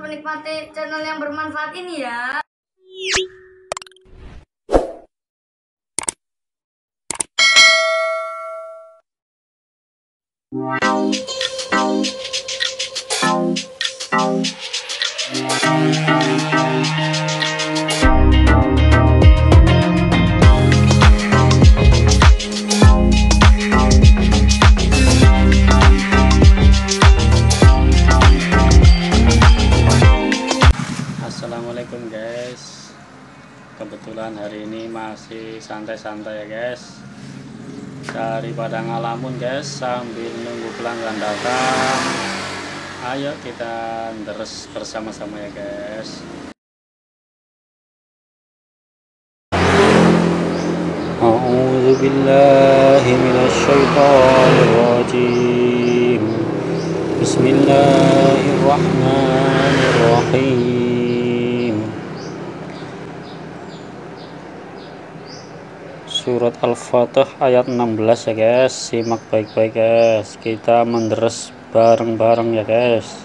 menikmati channel yang bermanfaat ini ya. Assalamualaikum guys, kebetulan hari ini masih santai-santai ya guys, daripada ngalamun guys sambil nunggu pelanggan datang. Ayo kita deres bersama-sama ya guys. A'udzu billahi minasyaitonir rajim. Bismillahirrahmanirrahim. Surat Al-Fatih ayat 16 ya guys, simak baik-baik guys, kita menderes bareng-bareng ya guys.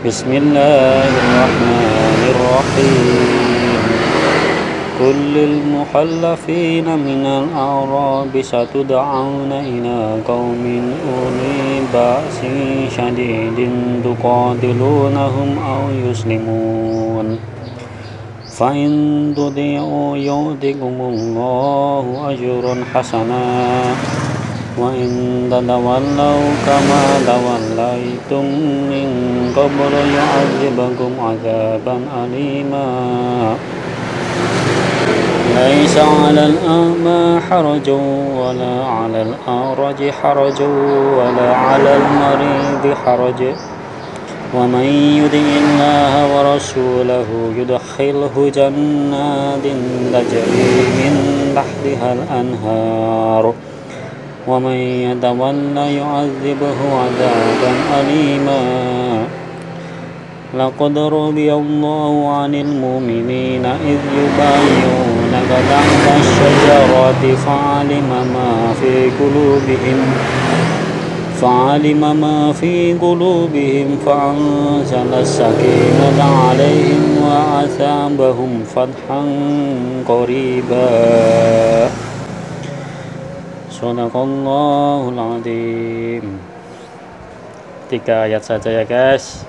Bismillahirrahmanirrahim. Kullil muhallafina minal a'rabi satud'auna ila qaumin uli ba'sin syadidin tuqatilunahum aw yuslimun fa'in tudi'u yu'tikumullahu ajran hasana wa in tadawallaw kama dawallaitum min qablu yu'adzibakum 'adzaban alima. Laisa 'alal a'ma harajun wala 'alal a'raji harajun wala 'alal maridi harajun wa man yuti'illaha wa rasulahu yudkhilhu jannatin tajri min tahtihal anhar wa man yatawalla yu'adzibhu 'adzaban alima. Laqad radiyallahu 'anil mu'minina idh yubayyi'unaka tahta asy-syajarati fa'alima ma fi qulubihim fa'anzala as-sakinata 'alaihim wa asabahum fathan qariba. Shadaqallahul 'adzim. 3 ayat saja ya guys,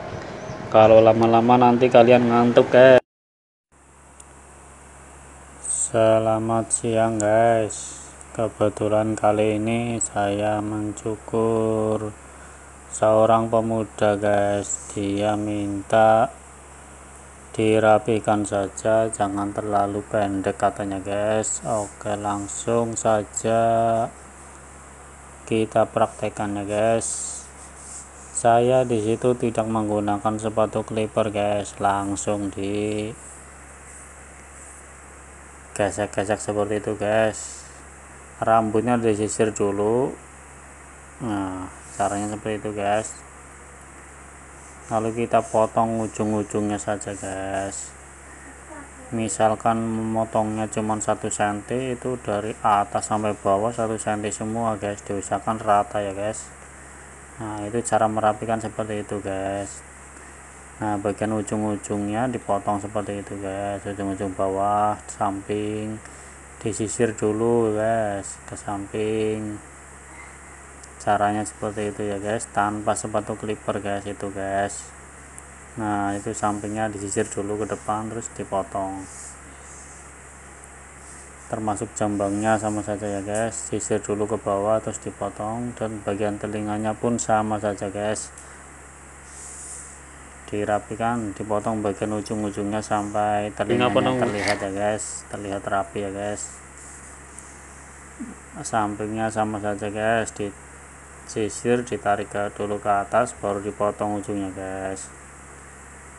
kalau lama-lama nanti kalian ngantuk guys. Selamat siang guys, kebetulan kali ini saya mencukur seorang pemuda guys. Dia minta dirapikan saja, jangan terlalu pendek katanya guys. Oke, langsung saja kita praktekkan ya guys. Saya di situ tidak menggunakan sepatu clipper guys, langsung di gesek-gesek seperti itu guys. Rambutnya disisir dulu. Nah, caranya seperti itu guys. Lalu kita potong ujung-ujungnya saja guys. Misalkan memotongnya cuma 1 cm, itu dari atas sampai bawah 1 cm semua guys, diusahakan rata ya guys. Nah, itu cara merapikan seperti itu guys. Nah, bagian ujung-ujungnya dipotong seperti itu guys, ujung-ujung bawah, samping disisir dulu guys, ke samping. Caranya seperti itu ya guys, tanpa sepatu clipper guys itu guys. Nah, itu sampingnya disisir dulu ke depan, terus dipotong. Termasuk jambangnya sama saja ya guys, sisir dulu ke bawah terus dipotong, dan bagian telinganya pun sama saja guys, dirapikan, dipotong bagian ujung-ujungnya sampai telinganya terlihat ya guys, terlihat rapi ya guys. Sampingnya sama saja guys, disisir, ditarik dulu ke atas, baru dipotong ujungnya guys.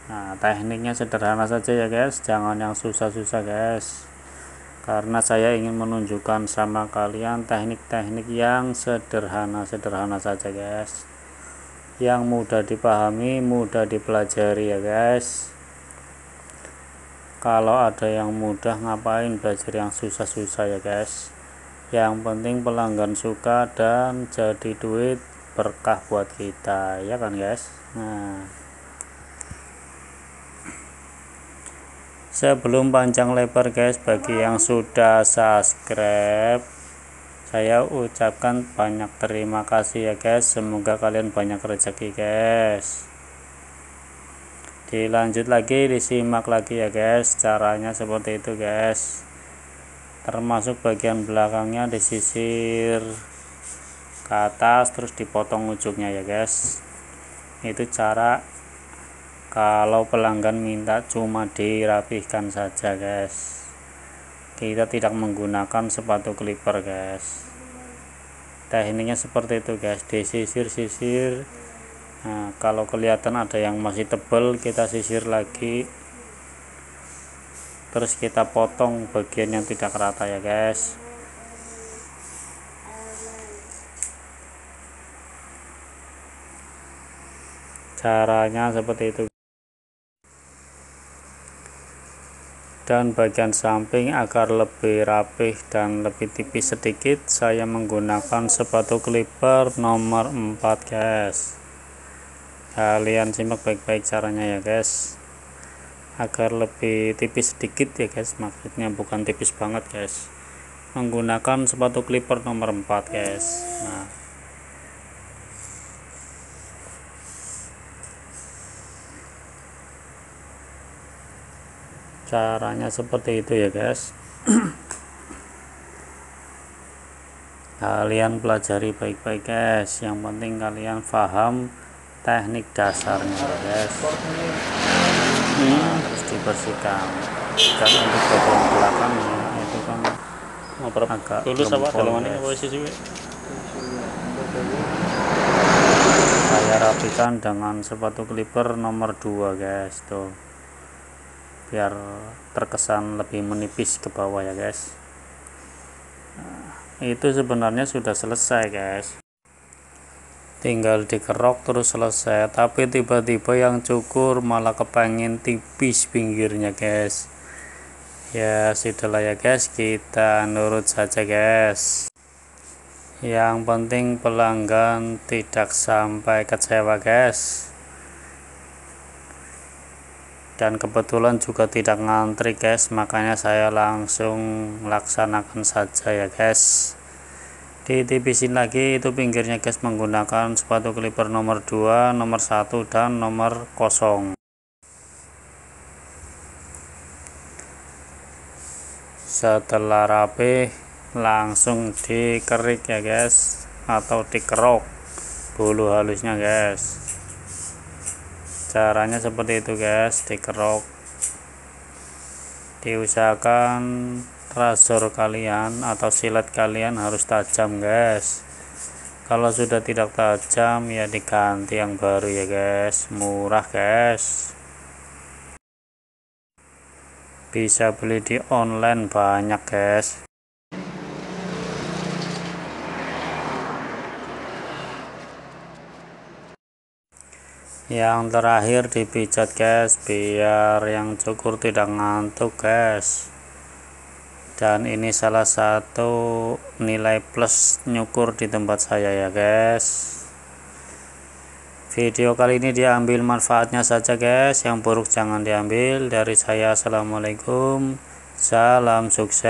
Nah, tekniknya sederhana saja ya guys, jangan yang susah-susah guys, karena saya ingin menunjukkan sama kalian teknik-teknik yang sederhana-sederhana saja guys, yang mudah dipahami, mudah dipelajari ya guys. Kalau ada yang mudah, ngapain belajar yang susah-susah ya guys. Yang penting pelanggan suka dan jadi duit, berkah buat kita ya kan guys. Nah, Sebelum panjang lebar guys, bagi yang sudah subscribe, saya ucapkan banyak terima kasih ya guys. Semoga kalian banyak rezeki guys. Dilanjut lagi, disimak lagi ya guys. Caranya seperti itu guys. Termasuk bagian belakangnya disisir ke atas, terus dipotong ujungnya ya guys. Itu cara kalau pelanggan minta cuma dirapihkan saja guys. Kita tidak menggunakan sepatu clipper guys. Tekniknya seperti itu guys, disisir-sisir. Nah, kalau kelihatan ada yang masih tebal, kita sisir lagi, terus kita potong bagian yang tidak rata ya guys. Caranya seperti itu. Dan bagian samping agar lebih rapih dan lebih tipis sedikit, saya menggunakan sepatu clipper nomor 4 guys. Kalian simak baik-baik caranya ya guys, agar lebih tipis sedikit ya guys, maksudnya bukan tipis banget guys. Menggunakan sepatu clipper nomor 4 guys. Nah, caranya seperti itu ya guys. Kalian pelajari baik-baik guys, yang penting kalian paham teknik dasarnya ya guys. Terus dibersihkan. Dan untuk bagian belakangnya itu kan agak gempol guys. Saya rapikan dengan sepatu clipper nomor 2 guys, tuh, biar terkesan lebih menipis ke bawah ya guys. Nah, itu sebenarnya sudah selesai guys, tinggal dikerok terus selesai. Tapi tiba-tiba yang cukur malah kepengen tipis pinggirnya guys. Ya sudahlah ya guys, kita nurut saja guys. Yang penting pelanggan tidak sampai kecewa guys. Dan kebetulan juga tidak ngantri guys, makanya saya langsung laksanakan saja ya guys. Ditipisin lagi itu pinggirnya guys, menggunakan sepatu clipper nomor 2, nomor 1 dan nomor 0. Setelah rapi langsung dikerik ya guys, atau dikerok bulu halusnya guys. Caranya seperti itu guys, dikerok. Diusahakan razor kalian atau silet kalian harus tajam guys. Kalau sudah tidak tajam ya diganti yang baru ya guys, murah guys. Bisa beli di online banyak guys. Yang terakhir dipijat guys, biar yang cukur tidak ngantuk guys. Dan ini salah satu nilai plus nyukur di tempat saya ya guys. Video kali ini diambil manfaatnya saja guys, yang buruk jangan diambil. Dari saya, assalamualaikum, salam sukses.